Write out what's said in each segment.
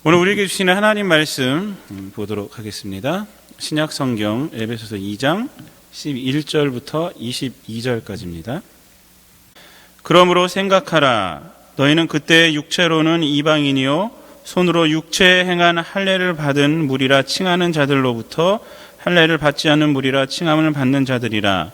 오늘 우리에게 주시는 하나님 말씀 보도록 하겠습니다. 신약 성경 에베소서 2장 11절부터 22절까지입니다. 그러므로 생각하라. 너희는 그때 육체로는 이방인이요 손으로 육체에 행한 할례를 받은 무리라 칭하는 자들로부터 할례를 받지 않는 무리라 칭함을 받는 자들이라.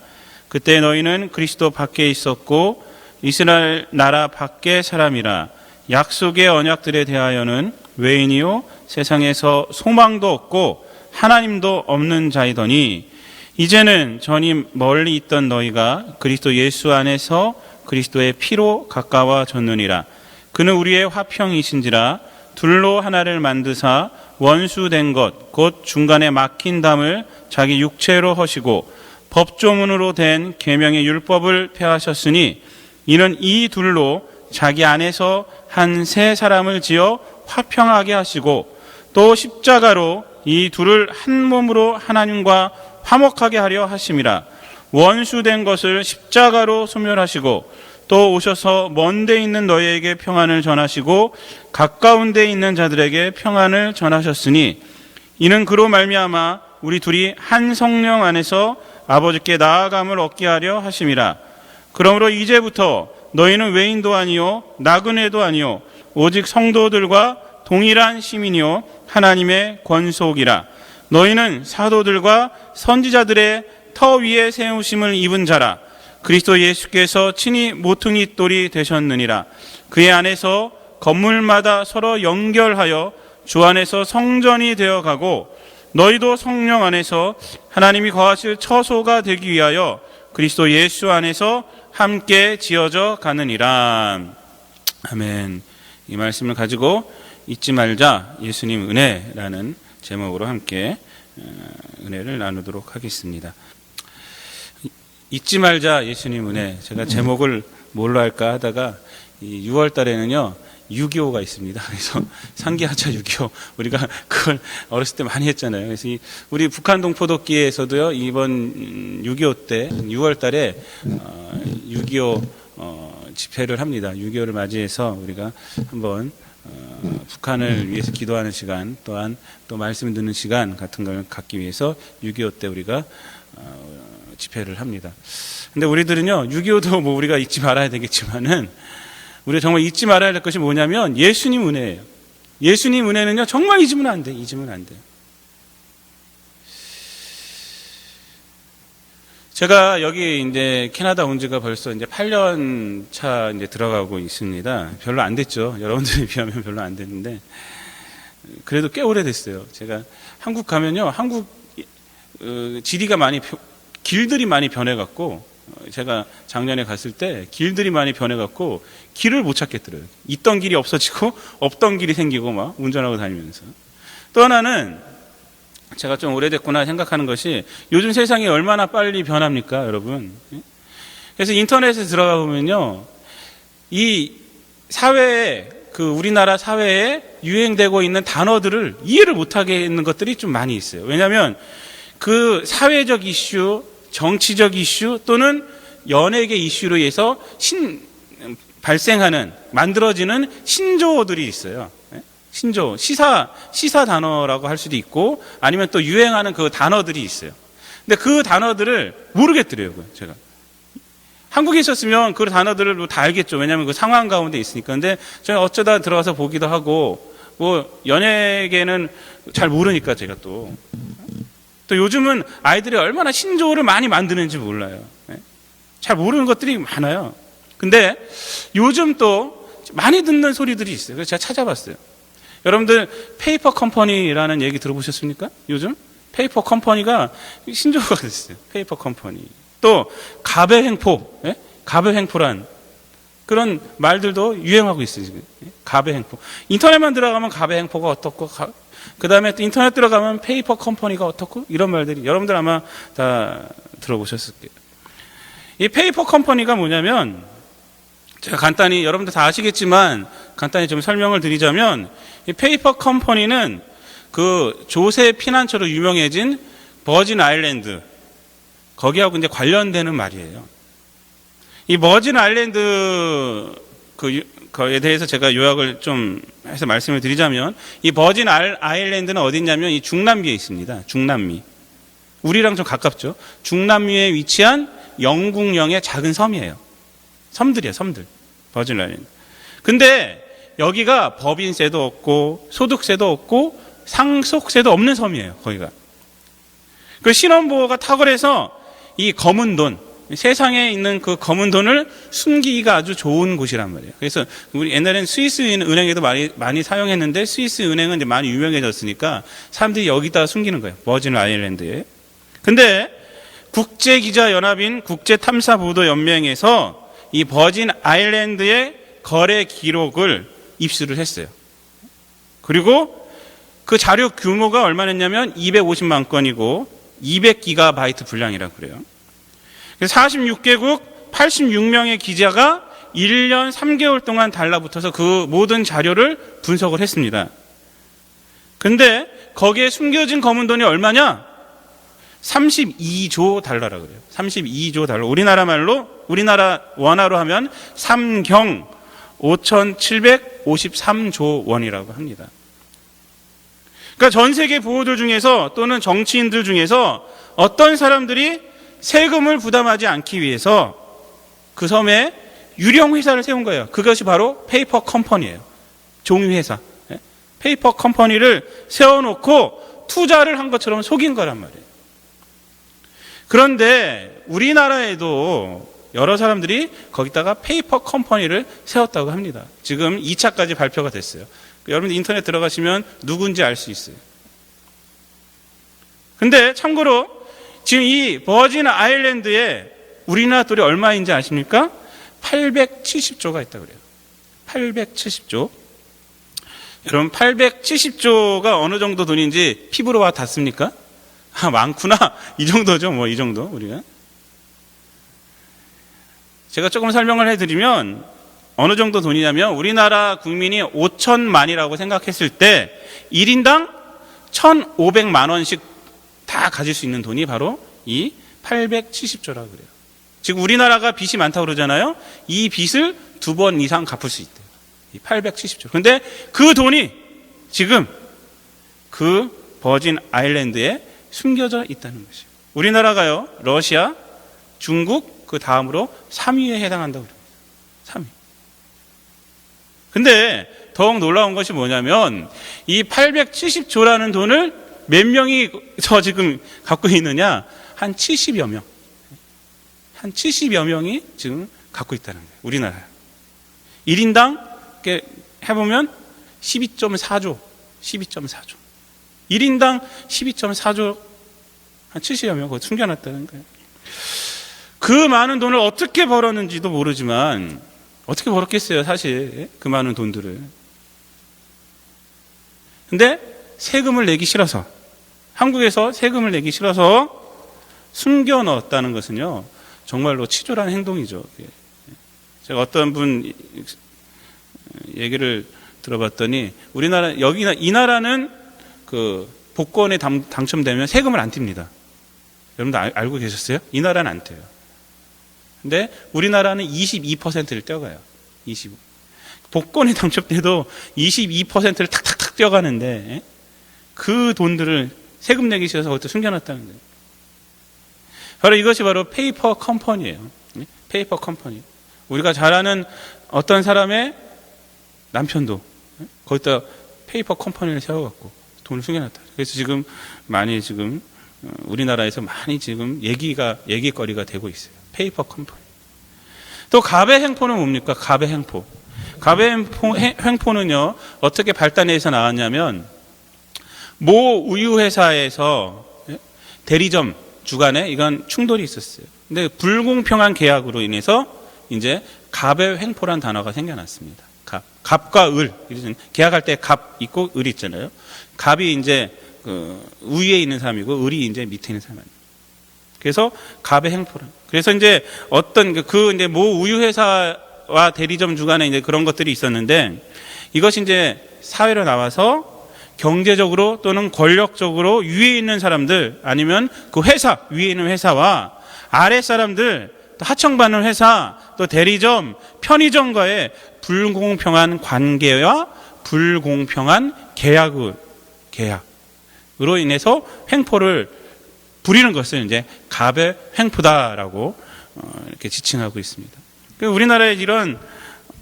그때 너희는 그리스도 밖에 있었고 이스라엘 나라 밖의 사람이라. 약속의 언약들에 대하여는 외인이요 세상에서 소망도 없고 하나님도 없는 자이더니 이제는 전이 멀리 있던 너희가 그리스도 예수 안에서 그리스도의 피로 가까워졌느니라. 그는 우리의 화평이신지라. 둘로 하나를 만드사 원수된 것 곧 중간에 막힌 담을 자기 육체로 허시고 법조문으로 된 계명의 율법을 폐하셨으니 이는 이 둘로 자기 안에서 한 새 사람을 지어 화평하게 하시고 또 십자가로 이 둘을 한 몸으로 하나님과 화목하게 하려 하심이라. 원수된 것을 십자가로 소멸하시고 또 오셔서 먼 데 있는 너희에게 평안을 전하시고 가까운 데 있는 자들에게 평안을 전하셨으니 이는 그로 말미암아 우리 둘이 한 성령 안에서 아버지께 나아감을 얻게 하려 하심이라. 그러므로 이제부터 너희는 외인도 아니요 나그네도 아니요 오직 성도들과 동일한 시민이요 하나님의 권속이라. 너희는 사도들과 선지자들의 터 위에 세우심을 입은 자라. 그리스도 예수께서 친히 모퉁이 돌이 되셨느니라. 그의 안에서 건물마다 서로 연결하여 주 안에서 성전이 되어가고 너희도 성령 안에서 하나님이 거하실 처소가 되기 위하여 그리스도 예수 안에서 함께 지어져 가느니라. 아멘. 이 말씀을 가지고 잊지 말자 예수님 은혜라는 제목으로 함께 은혜를 나누도록 하겠습니다. 잊지 말자 예수님 은혜. 제가 제목을 뭘로 할까 하다가 6월 달에는요 6.25가 있습니다. 그래서 상기하자 6.25 우리가 그걸 어렸을 때 많이 했잖아요. 그래서 우리 북한 동포독기에서도요 이번 6.25 때 6월 달에 6.25 집회를 합니다. 6.25를 맞이해서 우리가 한번 북한을 위해서 기도하는 시간 또한 또 말씀을 듣는 시간 같은 걸 갖기 위해서 6.25 때 우리가 집회를 합니다. 근데 우리들은요 6.25도 뭐 우리가 잊지 말아야 되겠지만은 우리가 정말 잊지 말아야 될 것이 뭐냐면 예수님 은혜예요. 예수님 은혜는요 정말 잊으면 안 돼. 잊으면 안 돼. 제가 여기 이제 캐나다 온 지가 벌써 이제 8년 차 이제 들어가고 있습니다. 별로 안 됐죠. 여러분들에 비하면 별로 안 됐는데 그래도 꽤 오래됐어요. 제가 한국 가면요, 한국 지리가 많이 길들이 많이 변해갖고 제가 작년에 갔을 때 길들이 많이 변해갖고 길을 못 찾겠더라고요. 있던 길이 없어지고 없던 길이 생기고 막 운전하고 다니면서. 또 하나는 제가 좀 오래됐구나 생각하는 것이 요즘 세상이 얼마나 빨리 변합니까, 여러분? 그래서 인터넷에 들어가 보면요, 이 사회에 우리나라 사회에 유행되고 있는 단어들을 이해를 못하게 있는 것들이 좀 많이 있어요. 왜냐하면 그 사회적 이슈, 정치적 이슈 또는 연예계 이슈로 해서 만들어지는 신조어들이 있어요. 신조어, 시사 단어라고 할 수도 있고 아니면 또 유행하는 그 단어들이 있어요. 근데 그 단어들을 모르겠더라고요, 제가. 한국에 있었으면 그 단어들을 다 알겠죠. 왜냐하면 그 상황 가운데 있으니까. 근데 제가 어쩌다 들어가서 보기도 하고 뭐 연예계는 잘 모르니까 제가 또 요즘은 아이들이 얼마나 신조어를 많이 만드는지 몰라요. 잘 모르는 것들이 많아요. 근데 요즘 또 많이 듣는 소리들이 있어요. 그래서 제가 찾아봤어요. 여러분들 페이퍼 컴퍼니라는 얘기 들어보셨습니까? 요즘 페이퍼 컴퍼니가 신조어가 됐어요. 페이퍼 컴퍼니. 또 가베행포, 가베행포란 그런 말들도 유행하고 있어요. 지금. 가베행포. 인터넷만 들어가면 가베행포가 어떻고 그 다음에 또 인터넷 들어가면 페이퍼 컴퍼니가 어떻고 이런 말들이 여러분들 아마 다 들어보셨을 거예요. 이 페이퍼 컴퍼니가 뭐냐면 제가 간단히 여러분들 다 아시겠지만 간단히 좀 설명을 드리자면 이 페이퍼 컴퍼니는 그 조세 피난처로 유명해진 버진 아일랜드 거기하고 이제 관련되는 말이에요. 이 버진 아일랜드 그 거에 대해서 제가 요약을 좀 해서 말씀을 드리자면, 이 버진 아일랜드는 어디 있냐면 이 중남미에 있습니다. 중남미. 우리랑 좀 가깝죠. 중남미에 위치한 영국령의 작은 섬이에요. 섬들이에요, 섬들. 버진 아일랜드. 근데 여기가 법인세도 없고 소득세도 없고 상속세도 없는 섬이에요, 거기가. 그 신원보호가 탁월해서 이 검은 돈, 세상에 있는 그 검은 돈을 숨기기가 아주 좋은 곳이란 말이에요. 그래서 우리 옛날에는 스위스 은행에도 많이 사용했는데, 스위스 은행은 이제 많이 유명해졌으니까 사람들이 여기다 숨기는 거예요, 버진 아일랜드에. 근데 국제기자연합인 국제탐사보도연맹에서 이 버진 아일랜드의 거래 기록을 입수를 했어요. 그리고 그 자료 규모가 얼마였냐면 250만 건이고 200기가바이트 분량이라고 그래요. 46개국 86명의 기자가 1년 3개월 동안 달라붙어서 그 모든 자료를 분석을 했습니다. 근데 거기에 숨겨진 검은 돈이 얼마냐? 32조 달러라고 그래요. 32조 달러. 우리나라 원화로 하면 3경 5,753조 원이라고 합니다. 그러니까 전 세계 부호들 중에서 또는 정치인들 중에서 어떤 사람들이 세금을 부담하지 않기 위해서 그 섬에 유령 회사를 세운 거예요. 그것이 바로 페이퍼 컴퍼니예요. 종이 회사. 페이퍼 컴퍼니를 세워놓고 투자를 한 것처럼 속인 거란 말이에요. 그런데 우리나라에도 여러 사람들이 거기다가 페이퍼 컴퍼니를 세웠다고 합니다. 지금 2차까지 발표가 됐어요. 여러분들 인터넷 들어가시면 누군지 알 수 있어요. 근데 참고로 지금 이 버진 아일랜드에 우리나라 돈이 얼마인지 아십니까? 870조가 있다고 그래요. 870조. 여러분 870조가 어느 정도 돈인지 피부로 와 닿습니까? 아, 많구나. 이 정도죠. 뭐 이 정도 우리가. 제가 조금 설명을 해드리면 어느 정도 돈이냐면, 우리나라 국민이 5천만이라고 생각했을 때 1인당 1,500만 원씩 다 가질 수 있는 돈이 바로 이 870조라고 그래요. 지금 우리나라가 빚이 많다고 그러잖아요. 이 빚을 2번 이상 갚을 수 있대요. 이 870조. 그런데 그 돈이 지금 그 버진 아일랜드에 숨겨져 있다는 것이에요. 우리나라가요, 러시아, 중국, 그 다음으로 3위에 해당한다고 그럽니다. 3위. 근데 더욱 놀라운 것이 뭐냐면, 이 870조라는 돈을 몇 명이 저 지금 갖고 있느냐? 한 70여 명. 한 70여 명이 지금 갖고 있다는 거예요. 우리나라에. 1인당 해보면 12.4조. 12.4조. 1인당 12.4조. 한 70여 명 그거 숨겨놨다는 거예요. 그 많은 돈을 어떻게 벌었는지도 모르지만, 어떻게 벌었겠어요, 사실. 그 많은 돈들을. 근데 세금을 내기 싫어서, 한국에서 세금을 내기 싫어서 숨겨 넣었다는 것은요, 정말로 치졸한 행동이죠. 제가 어떤 분 얘기를 들어봤더니, 이 나라는 그 복권에 당첨되면 세금을 안 띱니다. 여러분들 알고 계셨어요? 이 나라는 안 떼요. 근데 우리나라는 22%를 떼어가요. 25. 복권에 당첨돼도 22%를 탁탁탁 떼어가는데, 그 돈들을 세금 내기 싫어서 그것도 숨겨놨다는 거예요. 바로 이것이 바로 페이퍼 컴퍼니예요. 페이퍼 컴퍼니. 우리가 잘 아는 어떤 사람의 남편도 거기다 페이퍼 컴퍼니를 세워갖고 돈을 숨겨놨다. 그래서 지금 많이 지금 우리나라에서 많이 지금 얘기거리가 되고 있어요. 페이퍼 컴퍼니. 또 갑의 횡포는 뭡니까? 갑의 횡포. 갑의 횡포는요, 어떻게 발단해서 나왔냐면, 모 우유 회사에서 대리점 주간에 이건 충돌이 있었어요. 근데 불공평한 계약으로 인해서 이제 갑의 횡포란 단어가 생겨났습니다. 갑과 을. 계약할 때 갑 있고 을 있잖아요. 갑이 이제 그 위에 있는 사람이고 을이 이제 밑에 있는 사람. 그래서 갑의 횡포란. 그래서 이제 어떤 이제 모 우유 회사와 대리점 주간에 이제 그런 것들이 있었는데, 이것이 이제 사회로 나와서 경제적으로 또는 권력적으로 위에 있는 사람들, 아니면 그 회사 위에 있는 회사와 아래 사람들 또 하청받는 회사, 또 대리점, 편의점과의 불공평한 관계와 불공평한 계약으로 인해서 횡포를 부리는 것을 이제 갑의 횡포다라고 이렇게 지칭하고 있습니다. 우리나라에 이런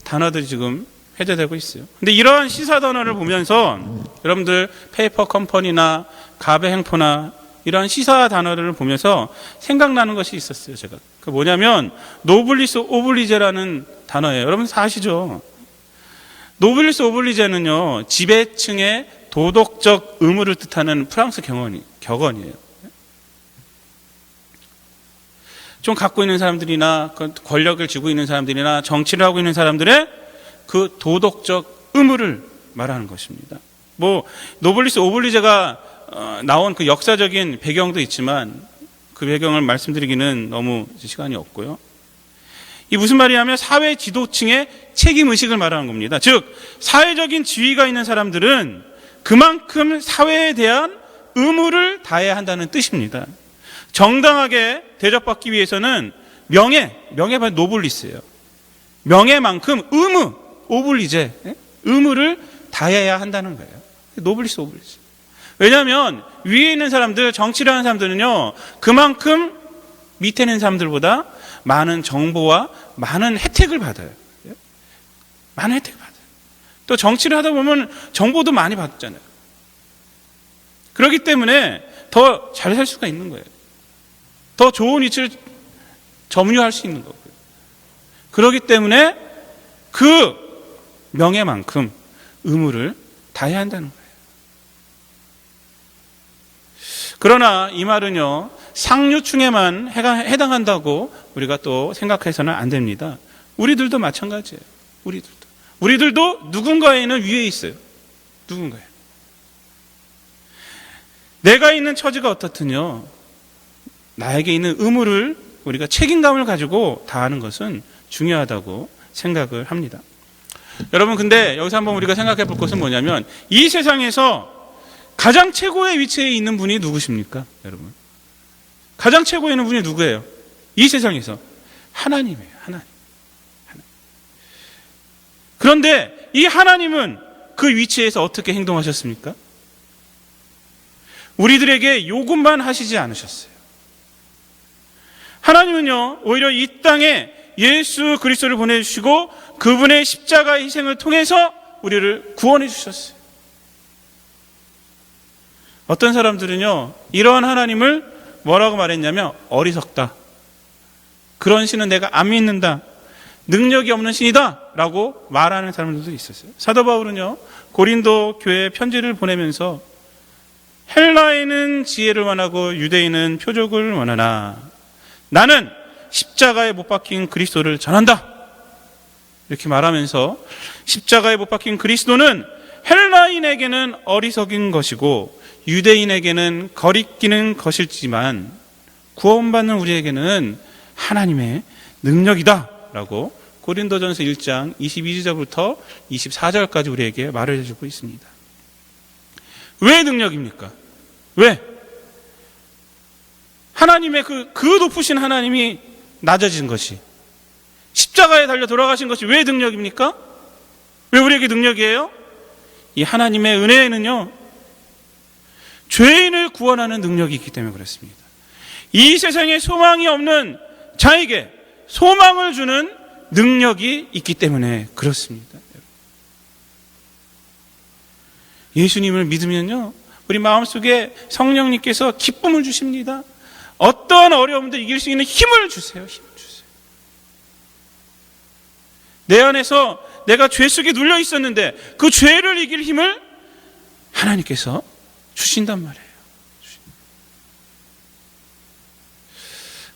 단어들이 지금 회자되고 있어요. 근데 이러한 시사 단어를 보면서 여러분들 페이퍼 컴퍼니나 갑의 횡포나 이러한 시사 단어를 보면서 생각나는 것이 있었어요. 제가 그 뭐냐면 노블리스 오블리제라는 단어예요. 여러분 다 아시죠? 노블리스 오블리제는요, 지배층의 도덕적 의무를 뜻하는 프랑스 격언이에요. 좀 갖고 있는 사람들이나 권력을 쥐고 있는 사람들이나 정치를 하고 있는 사람들의 그 도덕적 의무를 말하는 것입니다. 뭐 노블리스 오블리제가 나온 그 역사적인 배경도 있지만 그 배경을 말씀드리기는 너무 시간이 없고요. 이 무슨 말이냐면 사회 지도층의 책임의식을 말하는 겁니다. 즉 사회적인 지위가 있는 사람들은 그만큼 사회에 대한 의무를 다해야 한다는 뜻입니다. 정당하게 대접받기 위해서는 명예가 노블리스예요. 명예만큼 의무, 오블리제, 의무를 다해야 한다는 거예요. 노블리스 오블리제. 왜냐하면 위에 있는 사람들, 정치를 하는 사람들은요, 그만큼 밑에 있는 사람들보다 많은 정보와 많은 혜택을 받아요. 많은 혜택을 받아요. 또 정치를 하다 보면 정보도 많이 받잖아요. 그렇기 때문에 더 잘 살 수가 있는 거예요. 더 좋은 위치를 점유할 수 있는 거고요. 그렇기 때문에 그 명예만큼 의무를 다해야 한다는 거예요. 그러나 이 말은요, 상류층에만 해당한다고 우리가 또 생각해서는 안 됩니다. 우리들도 마찬가지예요. 우리들도 누군가에는 위에 있어요. 누군가에. 내가 있는 처지가 어떻든요, 나에게 있는 의무를 우리가 책임감을 가지고 다하는 것은 중요하다고 생각을 합니다. 여러분, 근데 여기서 한번 우리가 생각해 볼 것은 뭐냐면 이 세상에서 가장 최고의 위치에 있는 분이 누구십니까? 여러분, 가장 최고에 있는 분이 누구예요? 이 세상에서 하나님이에요. 하나님. 그런데 이 하나님은 그 위치에서 어떻게 행동하셨습니까? 우리들에게 요구만 하시지 않으셨어요. 하나님은요, 오히려 이 땅에 예수 그리스도를 보내주시고 그분의 십자가의 희생을 통해서 우리를 구원해 주셨어요. 어떤 사람들은요, 이러한 하나님을 뭐라고 말했냐면 어리석다, 그런 신은 내가 안 믿는다, 능력이 없는 신이다 라고 말하는 사람들도 있었어요. 사도 바울은요, 고린도 교회에 편지를 보내면서 헬라인은 지혜를 원하고 유대인은 표적을 원하나 나는 십자가에 못 박힌 그리스도를 전한다, 이렇게 말하면서 십자가에 못 박힌 그리스도는 헬라인에게는 어리석인 것이고 유대인에게는 거리끼는 것일지만 구원받는 우리에게는 하나님의 능력이다 라고 고린도전서 1장 22절부터 24절까지 우리에게 말을 해주고 있습니다. 왜 능력입니까? 왜? 하나님의 그 높으신 하나님이 낮아진 것이, 십자가에 달려 돌아가신 것이 왜 능력입니까? 왜 우리에게 능력이에요? 이 하나님의 은혜에는요, 죄인을 구원하는 능력이 있기 때문에 그렇습니다. 이 세상에 소망이 없는 자에게 소망을 주는 능력이 있기 때문에 그렇습니다. 예수님을 믿으면요, 우리 마음속에 성령님께서 기쁨을 주십니다. 어떠한 어려움도 이길 수 있는 힘을 주세요. 힘을 주세요. 내 안에서 내가 죄 속에 눌려 있었는데 그 죄를 이길 힘을 하나님께서 주신단 말이에요.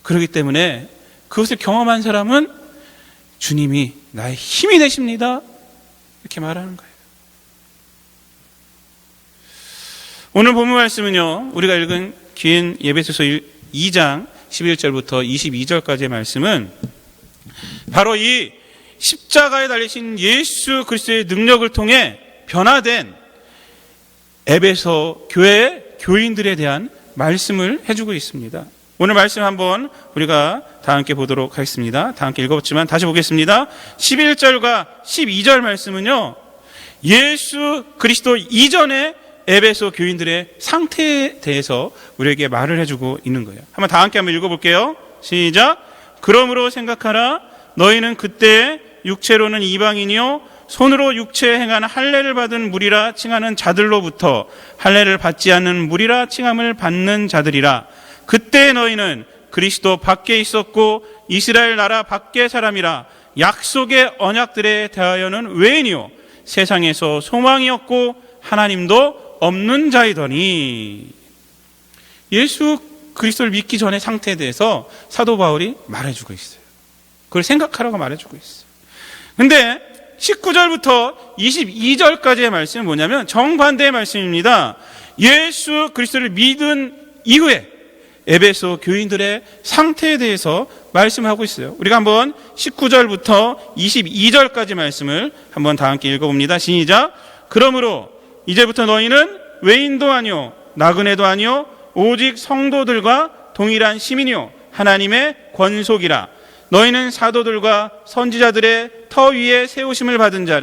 그렇기 때문에 그것을 경험한 사람은 주님이 나의 힘이 되십니다, 이렇게 말하는 거예요. 오늘 본문 말씀은요, 우리가 읽은 긴 에베소서 2장 11절부터 22절까지의 말씀은 바로 이 십자가에 달리신 예수 그리스도의 능력을 통해 변화된 에베소 교회의 교인들에 대한 말씀을 해주고 있습니다. 오늘 말씀 한번 우리가 다 함께 보도록 하겠습니다. 다 함께 읽어봤지만 다시 보겠습니다. 11절과 12절 말씀은요, 예수 그리스도 이전의 에베소 교인들의 상태에 대해서 우리에게 말을 해주고 있는 거예요. 한번 다 함께 한번 읽어볼게요. 시작. 그러므로 생각하라. 너희는 그때 육체로는 이방인이요 손으로 육체에 행하는 할례를 받은 무리라 칭하는 자들로부터 할례를 받지 않는 무리라 칭함을 받는 자들이라. 그때 너희는 그리스도 밖에 있었고 이스라엘 나라 밖의 사람이라. 약속의 언약들에 대하여는 외인이요 세상에서 소망이 없고 하나님도 없는 자이더니. 예수 그리스도를 믿기 전의 상태에 대해서 사도 바울이 말해주고 있어요. 그걸 생각하라고 말해주고 있어요. 근데 19절부터 22절까지의 말씀은 뭐냐면 정반대의 말씀입니다. 예수 그리스도를 믿은 이후에 에베소 교인들의 상태에 대해서 말씀하고 있어요. 우리가 한번 19절부터 22절까지 말씀을 한번 다 함께 읽어봅니다. 시작. 그러므로 이제부터 너희는 외인도 아니요 나그네도 아니요 오직 성도들과 동일한 시민이요 하나님의 권속이라. 너희는 사도들과 선지자들의 터 위에 세우심을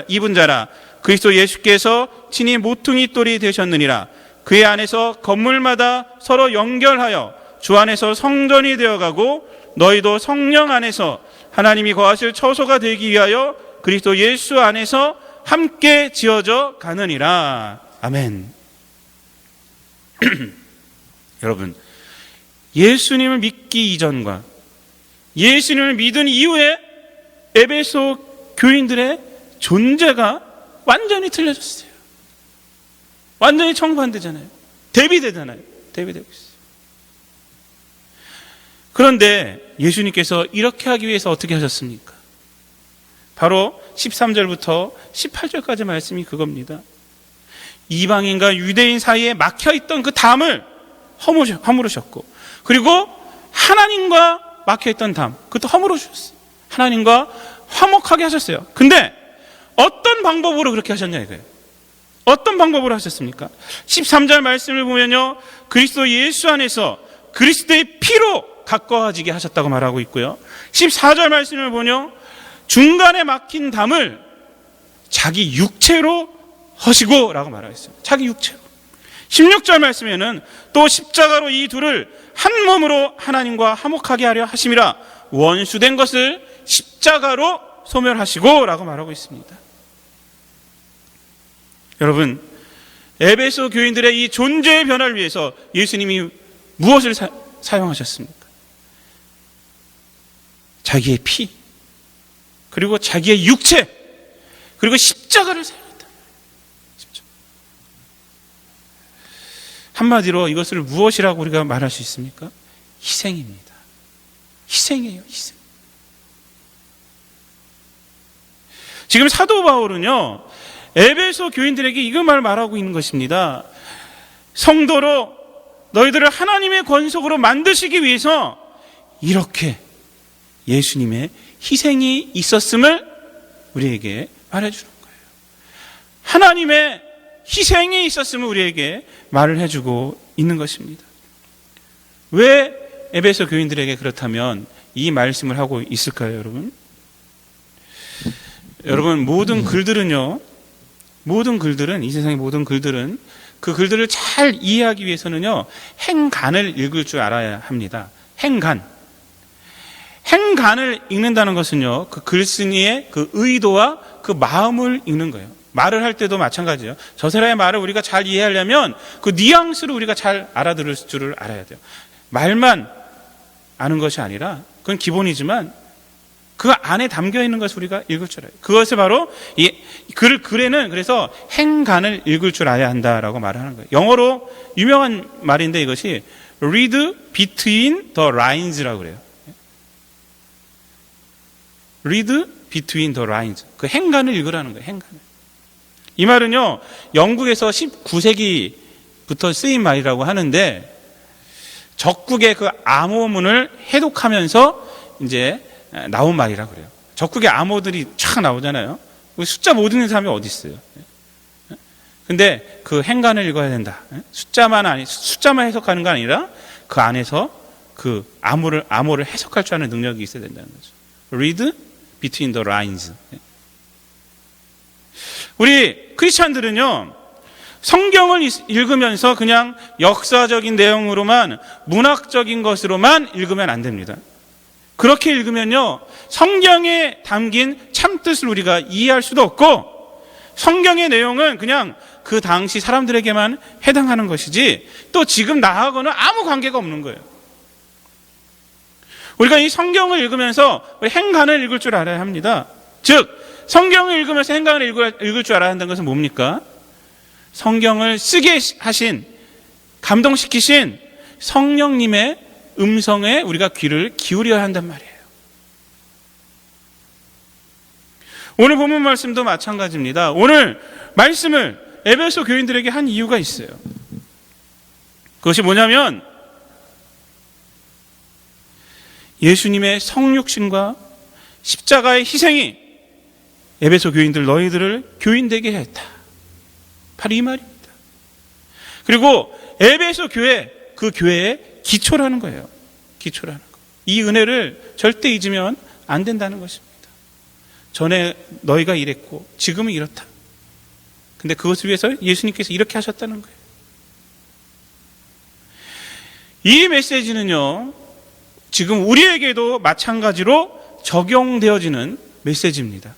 입은 자라. 그리스도 예수께서 친히 모퉁이 돌이 되셨느니라. 그의 안에서 건물마다 서로 연결하여 주 안에서 성전이 되어가고 너희도 성령 안에서 하나님이 거하실 처소가 되기 위하여 그리스도 예수 안에서 함께 지어져 가느니라. 아멘. 여러분, 예수님을 믿기 이전과 예수님을 믿은 이후에 에베소 교인들의 존재가 완전히 틀려졌어요. 완전히 정반대잖아요. 대비되잖아요. 대비되고 있어요. 그런데 예수님께서 이렇게 하기 위해서 어떻게 하셨습니까? 바로 13절부터 18절까지 말씀이 그겁니다. 이방인과 유대인 사이에 막혀있던 그 담을 허물으셨고, 그리고 하나님과 막혀있던 담, 그것도 허물어주셨어요. 하나님과 화목하게 하셨어요. 근데 어떤 방법으로 그렇게 하셨냐 이거예요. 어떤 방법으로 하셨습니까? 13절 말씀을 보면요, 그리스도 예수 안에서 그리스도의 피로 가까워지게 하셨다고 말하고 있고요, 14절 말씀을 보면 중간에 막힌 담을 자기 육체로 하시고 라고 말하고 있어요. 자기 육체로. 16절 말씀에는 또 십자가로 이 둘을 한 몸으로 하나님과 화목하게 하려 하심이라. 원수된 것을 십자가로 소멸하시고 라고 말하고 있습니다. 여러분, 에베소 교인들의 이 존재의 변화를 위해서 예수님이 무엇을 사용하셨습니까? 자기의 피, 그리고 자기의 육체, 그리고 십자가를 사용했다. 십자가. 한마디로 이것을 무엇이라고 우리가 말할 수 있습니까? 희생입니다. 희생이에요, 희생. 지금 사도 바울은요, 에베소 교인들에게 이것만 말하고 있는 것입니다. 성도로 너희들을 하나님의 권속으로 만드시기 위해서 이렇게 예수님의 희생이 있었음을 우리에게 말해주는 거예요. 하나님의 희생이 있었음을 우리에게 말을 해주고 있는 것입니다. 왜 에베소 교인들에게 그렇다면 이 말씀을 하고 있을까요, 여러분? 여러분, 모든 글들은요, 이 세상의 모든 글들은 그 글들을 잘 이해하기 위해서는요, 행간을 읽을 줄 알아야 합니다. 행간을 읽는다는 것은요, 그 글쓴이의 그 의도와 그 마음을 읽는 거예요. 말을 할 때도 마찬가지예요. 저 사람의 말을 우리가 잘 이해하려면 그 뉘앙스를 우리가 잘 알아들을 줄을 알아야 돼요. 말만 아는 것이 아니라, 그건 기본이지만 그 안에 담겨 있는 것을 우리가 읽을 줄 알아요. 그것을 바로 이 글에는 그래서 행간을 읽을 줄 알아야 한다라고 말하는 거예요. 영어로 유명한 말인데 이것이 read between the lines라고 그래요. read between the lines. 그 행간을 읽으라는 거예요. 행간을. 이 말은요, 영국에서 19세기부터 쓰인 말이라고 하는데, 적국의 그 암호문을 해독하면서 이제 나온 말이라고 그래요. 적국의 암호들이 쫙 나오잖아요. 숫자 못 읽는 사람이 어디 있어요? 근데 그 행간을 읽어야 된다. 숫자만 해석하는 거 아니라 그 안에서 그 암호를 해석할 줄 아는 능력이 있어야 된다는 거죠. Read between the lines. 우리 크리스찬들은요, 성경을 읽으면서 그냥 역사적인 내용으로만, 문학적인 것으로만 읽으면 안 됩니다. 그렇게 읽으면요, 성경에 담긴 참뜻을 우리가 이해할 수도 없고, 성경의 내용은 그냥 그 당시 사람들에게만 해당하는 것이지 또 지금 나하고는 아무 관계가 없는 거예요. 우리가 이 성경을 읽으면서 행간을 읽을 줄 알아야 합니다. 즉, 성경을 읽으면서 행간을 읽을 줄 알아야 한다는 것은 뭡니까? 성경을 쓰게 하신, 감동시키신 성령님의 음성에 우리가 귀를 기울여야 한단 말이에요. 오늘 본문 말씀도 마찬가지입니다. 오늘 말씀을 에베소 교인들에게 한 이유가 있어요. 그것이 뭐냐면 예수님의 성육신과 십자가의 희생이 에베소 교인들 너희들을 교인되게 했다. 바로 이 말입니다. 그리고 에베소 교회, 그 교회의 기초라는 거예요. 기초라는 거. 이 은혜를 절대 잊으면 안 된다는 것입니다. 전에 너희가 이랬고 지금은 이렇다. 근데 그것을 위해서 예수님께서 이렇게 하셨다는 거예요. 이 메시지는요, 지금 우리에게도 마찬가지로 적용되어지는 메시지입니다.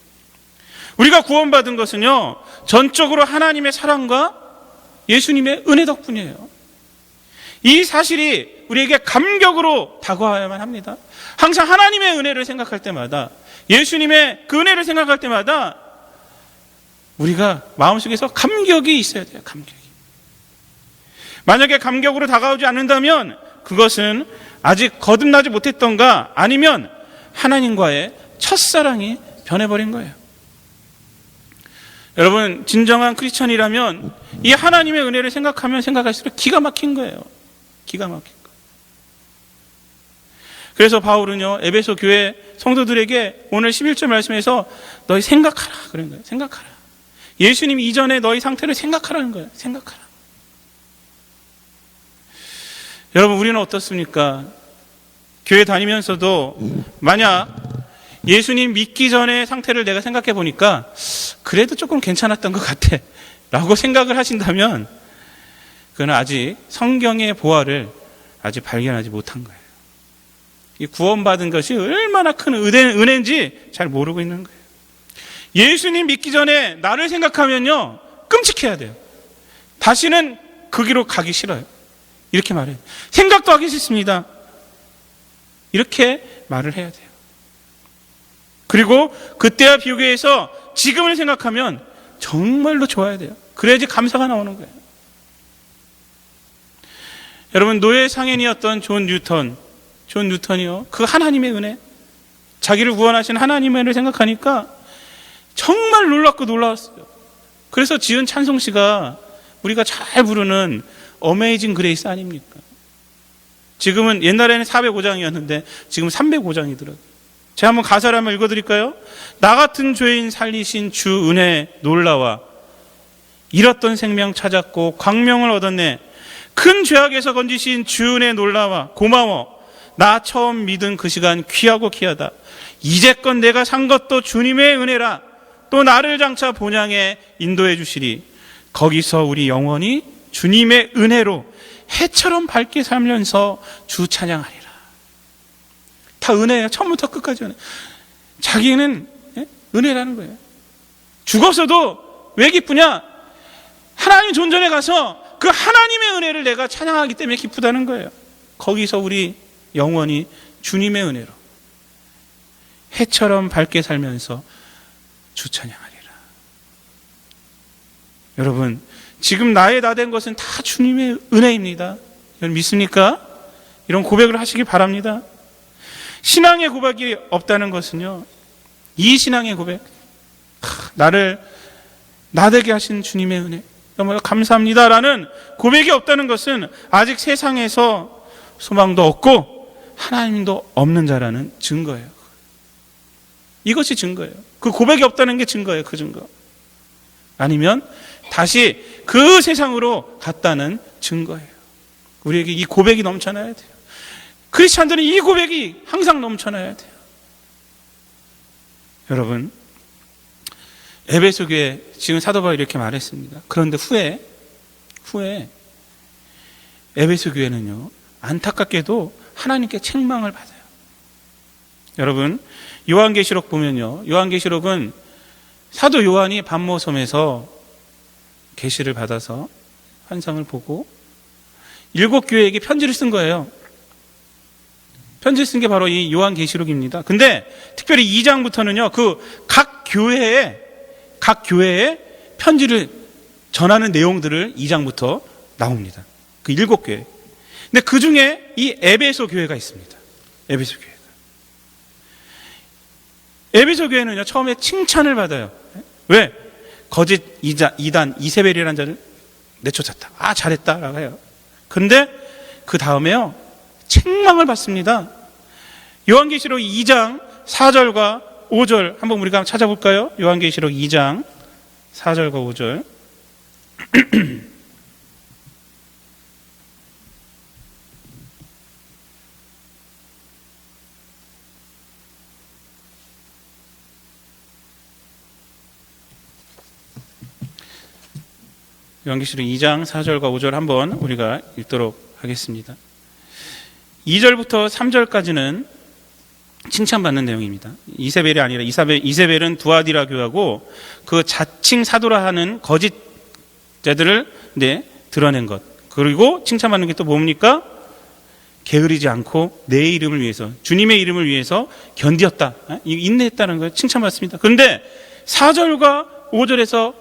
우리가 구원받은 것은요, 전적으로 하나님의 사랑과 예수님의 은혜 덕분이에요. 이 사실이 우리에게 감격으로 다가와야만 합니다. 항상 하나님의 은혜를 생각할 때마다, 예수님의 그 은혜를 생각할 때마다 우리가 마음속에서 감격이 있어야 돼요. 감격이. 만약에 감격으로 다가오지 않는다면 그것은 아직 거듭나지 못했던가, 아니면 하나님과의 첫사랑이 변해버린 거예요. 여러분, 진정한 크리스천이라면 이 하나님의 은혜를 생각하면 생각할수록 기가 막힌 거예요. 기가 막힌 거예요. 그래서 바울은요, 에베소 교회 성도들에게 오늘 11절 말씀에서 너희 생각하라 그런 거예요. 생각하라. 예수님 이전에 너희 상태를 생각하라는 거예요. 생각하라. 여러분, 우리는 어떻습니까? 교회 다니면서도 만약 예수님 믿기 전의 상태를 내가 생각해 보니까 그래도 조금 괜찮았던 것 같아 라고 생각을 하신다면 그건 아직 성경의 보화를 아직 발견하지 못한 거예요. 이 구원받은 것이 얼마나 큰 은혜인지 잘 모르고 있는 거예요. 예수님 믿기 전에 나를 생각하면요, 끔찍해야 돼요. 다시는 그 길로 가기 싫어요. 이렇게 말해요. 생각도 하기 싫습니다. 이렇게 말을 해야 돼요. 그리고 그때와 비교해서 지금을 생각하면 정말로 좋아야 돼요. 그래야지 감사가 나오는 거예요. 여러분, 노예 상인이었던 존 뉴턴이요, 그 하나님의 은혜, 자기를 구원하신 하나님의 은혜를 생각하니까 정말 놀랍고 놀라웠어요. 그래서 지은 찬송시가 우리가 잘 부르는 어메이징 그레이스 아닙니까? 지금은, 옛날에는 405장이었는데 지금 305장이더라고요. 제가 한번 가사를 한번 읽어드릴까요? 나 같은 죄인 살리신 주 은혜 놀라와 잃었던 생명 찾았고 광명을 얻었네. 큰 죄악에서 건지신 주 은혜 놀라와 고마워. 나 처음 믿은 그 시간 귀하고 귀하다. 이제껏 내가 산 것도 주님의 은혜라. 또 나를 장차 본향에 인도해 주시리. 거기서 우리 영원히 주님의 은혜로 해처럼 밝게 살면서 주 찬양하리라. 다 은혜예요. 처음부터 끝까지 은혜. 자기는 은혜라는 거예요. 죽었어도 왜 기쁘냐? 하나님 존전에 가서 그 하나님의 은혜를 내가 찬양하기 때문에 기쁘다는 거예요. 거기서 우리 영원히 주님의 은혜로 해처럼 밝게 살면서 주 찬양하리라. 여러분, 지금 나의 나 된 것은 다 주님의 은혜입니다. 여러분 믿습니까? 이런 고백을 하시기 바랍니다. 신앙의 고백이 없다는 것은요, 이 신앙의 고백, 나를 나되게 하신 주님의 은혜, 정말 감사합니다라는 고백이 없다는 것은 아직 세상에서 소망도 없고 하나님도 없는 자라는 증거예요. 이것이 증거예요. 그 고백이 없다는 게 증거예요. 그 증거. 아니면 다시 그 세상으로 갔다는 증거예요. 우리에게 이 고백이 넘쳐나야 돼요. 크리스찬들은 이 고백이 항상 넘쳐나야 돼요. 여러분, 에베소 교회 지금 사도 바울이 이렇게 말했습니다. 그런데 후에 에베소 교회는요, 안타깝게도 하나님께 책망을 받아요. 여러분, 요한계시록 보면요, 요한계시록은 사도 요한이 밤모섬에서 계시를 받아서 환상을 보고 7 교회에게 편지를 쓴 거예요. 편지를 쓴 게 바로 이 요한계시록입니다. 근데 특별히 2장부터는요, 그 각 교회에 편지를 전하는 내용들을 2장부터 나옵니다. 그 7 교회. 근데 그 중에 이 에베소 교회가 있습니다. 에베소 교회가. 에베소 교회는요, 처음에 칭찬을 받아요. 왜? 거짓 이단 이세벨이라는 자를 내쫓았다. 아, 잘했다 라고 해요. 그런데 그 다음에요, 책망을 받습니다. 요한계시록 2장 4절과 5절 한번 우리가 찾아볼까요? 요한계시록 2장 4절과 5절. 요한계시록 2장 4절과 5절 한번 우리가 읽도록 하겠습니다. 2절부터 3절까지는 칭찬받는 내용입니다. 이세벨이 아니라 이세벨은 두아디라 교하고 그 자칭 사도라 하는 거짓자들을 드러낸 것. 그리고 칭찬받는 게 또 뭡니까? 게으르지 않고 내 이름을 위해서, 주님의 이름을 위해서 견디었다. 인내했다는 걸 칭찬받습니다. 그런데 4절과 5절에서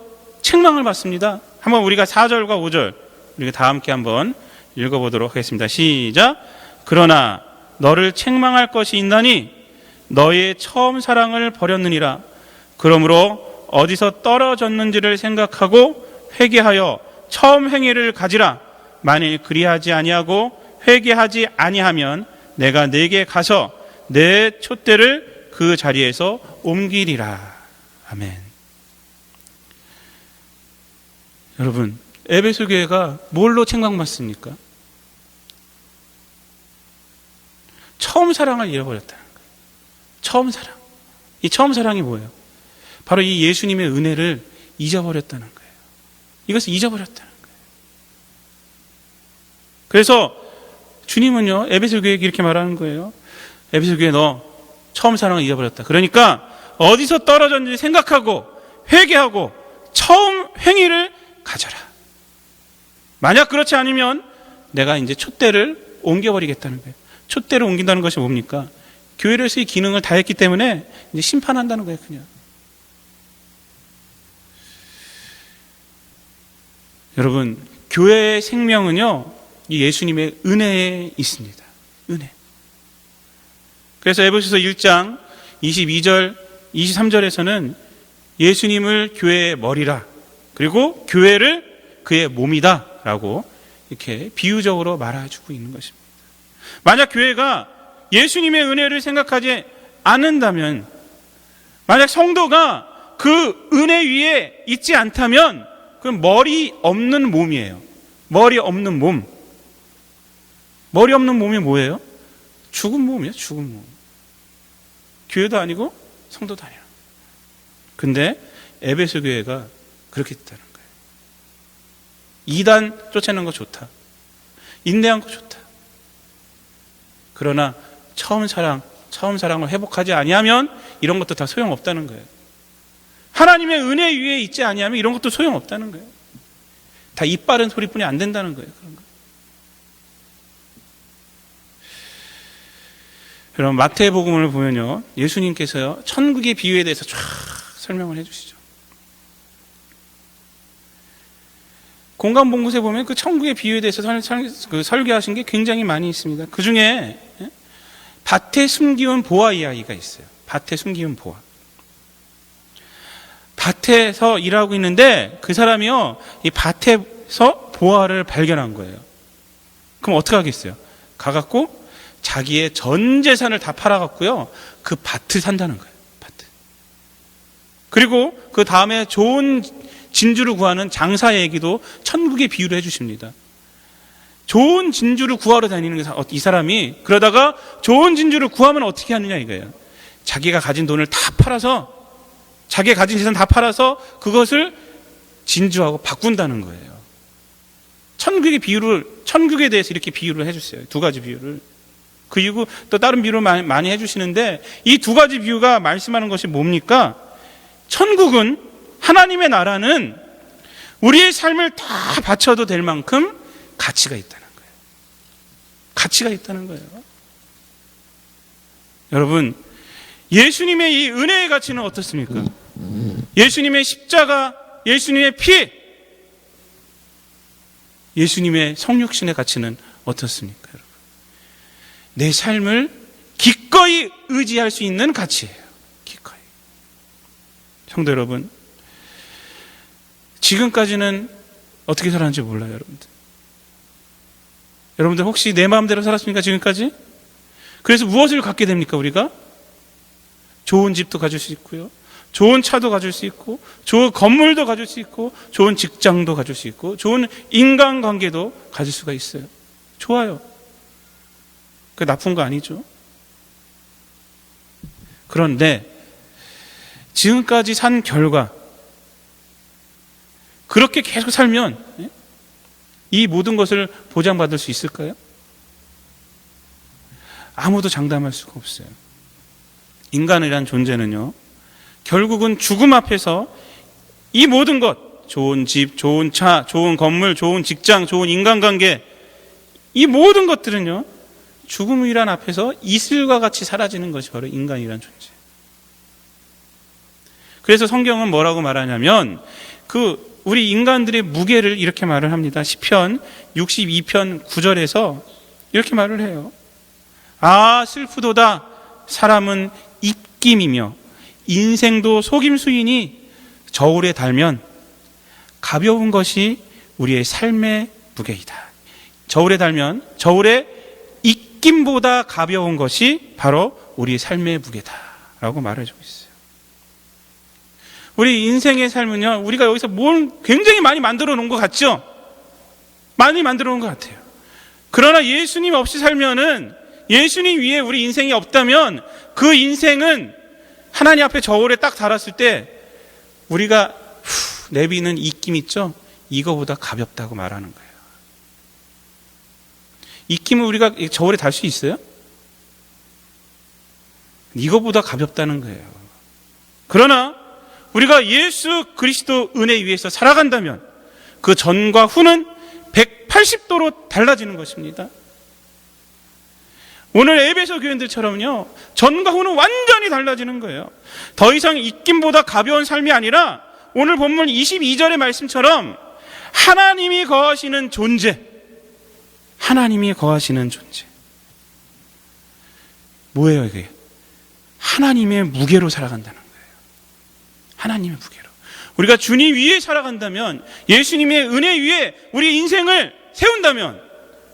책망을 받습니다. 한번 우리가 4절과 5절 우리가 다 함께 한번 읽어보도록 하겠습니다. 시작. 그러나 너를 책망할 것이 있나니 너의 처음 사랑을 버렸느니라. 그러므로 어디서 떨어졌는지를 생각하고 회개하여 처음 행위를 가지라. 만일 그리하지 아니하고 회개하지 아니하면 내가 네게 가서 내 촛대를 그 자리에서 옮기리라. 아멘. 여러분, 에베소 교회가 뭘로 책망받습니까? 처음 사랑을 잃어버렸다는 거예요. 처음 사랑. 이 처음 사랑이 뭐예요? 바로 이 예수님의 은혜를 잊어버렸다는 거예요. 이것을 잊어버렸다는 거예요. 그래서 주님은요, 에베소 교회에게 이렇게 말하는 거예요. 에베소 교회, 너 처음 사랑을 잃어버렸다. 그러니까 어디서 떨어졌는지 생각하고 회개하고 처음 행위를 가져라. 만약 그렇지 않으면 내가 이제 촛대를 옮겨버리겠다는 거예요. 촛대를 옮긴다는 것이 뭡니까? 교회로서의 기능을 다했기 때문에 이제 심판한다는 거예요, 그냥. 여러분, 교회의 생명은요, 이 예수님의 은혜에 있습니다. 은혜. 그래서 에베소서 1장 22절, 23절에서는 예수님을 교회의 머리라, 그리고 교회를 그의 몸이다 라고 이렇게 비유적으로 말해주고 있는 것입니다. 만약 교회가 예수님의 은혜를 생각하지 않는다면, 만약 성도가 그 은혜 위에 있지 않다면 그건 머리 없는 몸이에요. 머리 없는 몸. 머리 없는 몸이 뭐예요? 죽은 몸이에요. 죽은 몸. 교회도 아니고 성도도 아니라. 근데 에베소 교회가 그렇게 됐다는 거예요. 이단 쫓아내는 거 좋다. 인내한 거 좋다. 그러나 처음 사랑을 회복하지 아니하면 이런 것도 다 소용없다는 거예요. 하나님의 은혜 위에 있지 아니하면 이런 것도 소용없다는 거예요. 다 입 바른 소리뿐이 안 된다는 거예요. 그런 거. 여러분, 마태복음을 보면요, 예수님께서요, 천국의 비유에 대해서 쫙 설명을 해주시죠. 공간봉구세 보면 그 천국의 비유에 대해서 설교하신 게 굉장히 많이 있습니다. 그 중에 밭에 숨기운 보아 이야기가 있어요. 밭에 숨기운 보아. 밭에서 일하고 있는데 그 사람이요, 이 밭에서 보아를 발견한 거예요. 그럼 어떻게 하겠어요? 가갖고 자기의 전 재산을 다 팔아갖고요, 그 밭을 산다는 거예요. 밭을. 그리고 그 다음에 좋은 진주를 구하는 장사 얘기도 천국의 비유를 해주십니다. 좋은 진주를 구하러 다니는 이 사람이 그러다가 좋은 진주를 구하면 어떻게 하느냐 이거예요. 자기가 가진 돈을 다 팔아서, 자기가 가진 재산 다 팔아서 그것을 진주하고 바꾼다는 거예요. 천국에 대해서 이렇게 비유를 해주세요. 두 가지 비유를. 그리고 또 다른 비유를 많이 해주시는데, 이 두 가지 비유가 말씀하는 것이 뭡니까? 천국은, 하나님의 나라는 우리의 삶을 다 바쳐도 될 만큼 가치가 있다는 거예요. 가치가 있다는 거예요. 여러분, 예수님의 이 은혜의 가치는 어떻습니까? 예수님의 십자가, 예수님의 피, 예수님의 성육신의 가치는 어떻습니까, 여러분? 내 삶을 기꺼이 의지할 수 있는 가치예요. 기꺼이. 성도 여러분, 지금까지는 어떻게 살았는지 몰라요, 여러분들. 여러분들 혹시 내 마음대로 살았습니까, 지금까지? 그래서 무엇을 갖게 됩니까, 우리가? 좋은 집도 가질 수 있고요, 좋은 차도 가질 수 있고, 좋은 건물도 가질 수 있고, 좋은 직장도 가질 수 있고, 좋은 인간관계도 가질 수가 있어요. 좋아요. 그 나쁜 거 아니죠. 그런데 지금까지 산 결과, 그렇게 계속 살면 이 모든 것을 보장받을 수 있을까요? 아무도 장담할 수가 없어요. 인간이란 존재는요, 결국은 죽음 앞에서 이 모든 것, 좋은 집, 좋은 차, 좋은 건물, 좋은 직장, 좋은 인간관계, 이 모든 것들은요, 죽음이란 앞에서 이슬과 같이 사라지는 것이 바로 인간이란 존재. 그래서 성경은 뭐라고 말하냐면, 우리 인간들의 무게를 이렇게 말을 합니다. 시편 62편 9절에서 이렇게 말을 해요. 아, 슬프도다. 사람은 입김이며 인생도 속임수이니 저울에 달면 가벼운 것이 우리의 삶의 무게이다. 저울에 달면 저울에 입김보다 가벼운 것이 바로 우리의 삶의 무게다라고 말해주고 있어요. 우리 인생의 삶은요, 우리가 여기서 뭘 굉장히 많이 만들어 놓은 것 같죠? 많이 만들어 놓은 것 같아요. 그러나 예수님 없이 살면은, 예수님 위에 우리 인생이 없다면 그 인생은 하나님 앞에 저울에 딱 달았을 때 우리가 내비는 입김 있죠? 이거보다 가볍다고 말하는 거예요. 입김을 우리가 저울에 달 수 있어요? 이거보다 가볍다는 거예요. 그러나 우리가 예수 그리스도 은혜 위에서 살아간다면 그 전과 후는 180도로 달라지는 것입니다. 오늘 에베소 교인들처럼요, 전과 후는 완전히 달라지는 거예요. 더 이상 입김보다 가벼운 삶이 아니라 오늘 본문 22절의 말씀처럼 하나님이 거하시는 존재, 하나님이 거하시는 존재. 뭐예요 이게? 하나님의 무게로 살아간다는 거예요. 하나님의 무게로. 우리가 주님 위에 살아간다면, 예수님의 은혜 위에 우리 인생을 세운다면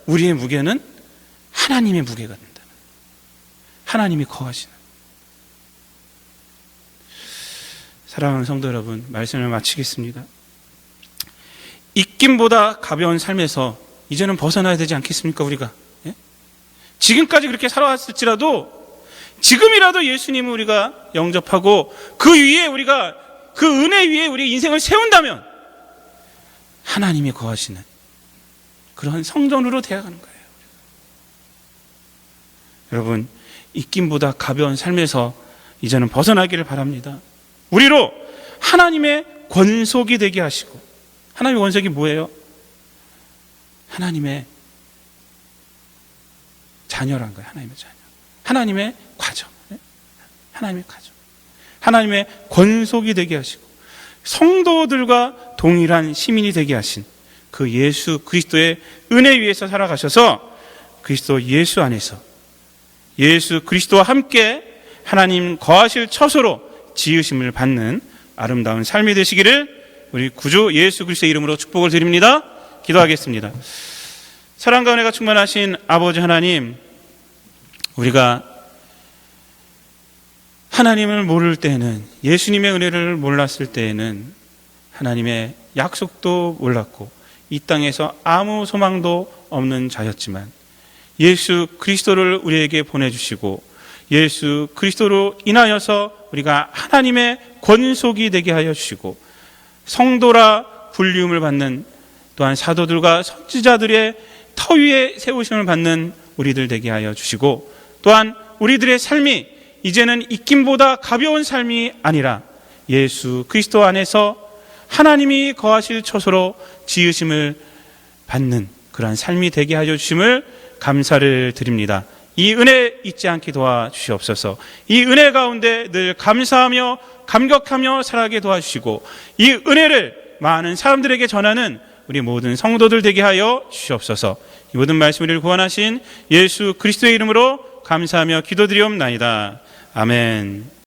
우리의 무게는 하나님의 무게가 된다. 하나님이 거하시는. 사랑하는 성도 여러분, 말씀을 마치겠습니다. 입김보다 가벼운 삶에서 이제는 벗어나야 되지 않겠습니까, 우리가? 예? 지금까지 그렇게 살아왔을지라도 지금이라도 예수님을 우리가 영접하고 그 위에 우리가, 그 은혜 위에 우리 인생을 세운다면 하나님이 거하시는 그런 성전으로 되어가는 거예요. 여러분, 입김보다 가벼운 삶에서 이제는 벗어나기를 바랍니다. 우리로 하나님의 권속이 되게 하시고, 하나님의 권속이 뭐예요? 하나님의 자녀란 거예요. 하나님의 자녀. 하나님의 과정. 하나님의 과정. 하나님의 권속이 되게 하시고 성도들과 동일한 시민이 되게 하신 그 예수 그리스도의 은혜 위에서 살아가셔서 그리스도 예수 안에서 예수 그리스도와 함께 하나님 거하실 처소로 지으심을 받는 아름다운 삶이 되시기를 우리 구주 예수 그리스도의 이름으로 축복을 드립니다. 기도하겠습니다. 사랑과 은혜가 충만하신 아버지 하나님, 우리가 하나님을 모를 때에는, 예수님의 은혜를 몰랐을 때에는 하나님의 약속도 몰랐고 이 땅에서 아무 소망도 없는 자였지만 예수 그리스도를 우리에게 보내주시고 예수 그리스도로 인하여서 우리가 하나님의 권속이 되게 하여 주시고 성도라 불리움을 받는, 또한 사도들과 선지자들의 터 위에 세우심을 받는 우리들 되게 하여 주시고, 또한 우리들의 삶이 이제는 입김보다 가벼운 삶이 아니라 예수 그리스도 안에서 하나님이 거하실 처소로 지으심을 받는 그러한 삶이 되게 하여 주심을 감사를 드립니다. 이 은혜 잊지 않게 도와주시옵소서. 이 은혜 가운데 늘 감사하며 감격하며 살아가게 도와주시고 이 은혜를 많은 사람들에게 전하는 우리 모든 성도들 되게 하여 주시옵소서. 이 모든 말씀을 구원하신 예수 그리스도의 이름으로 감사하며 기도드리옵나이다. 아멘.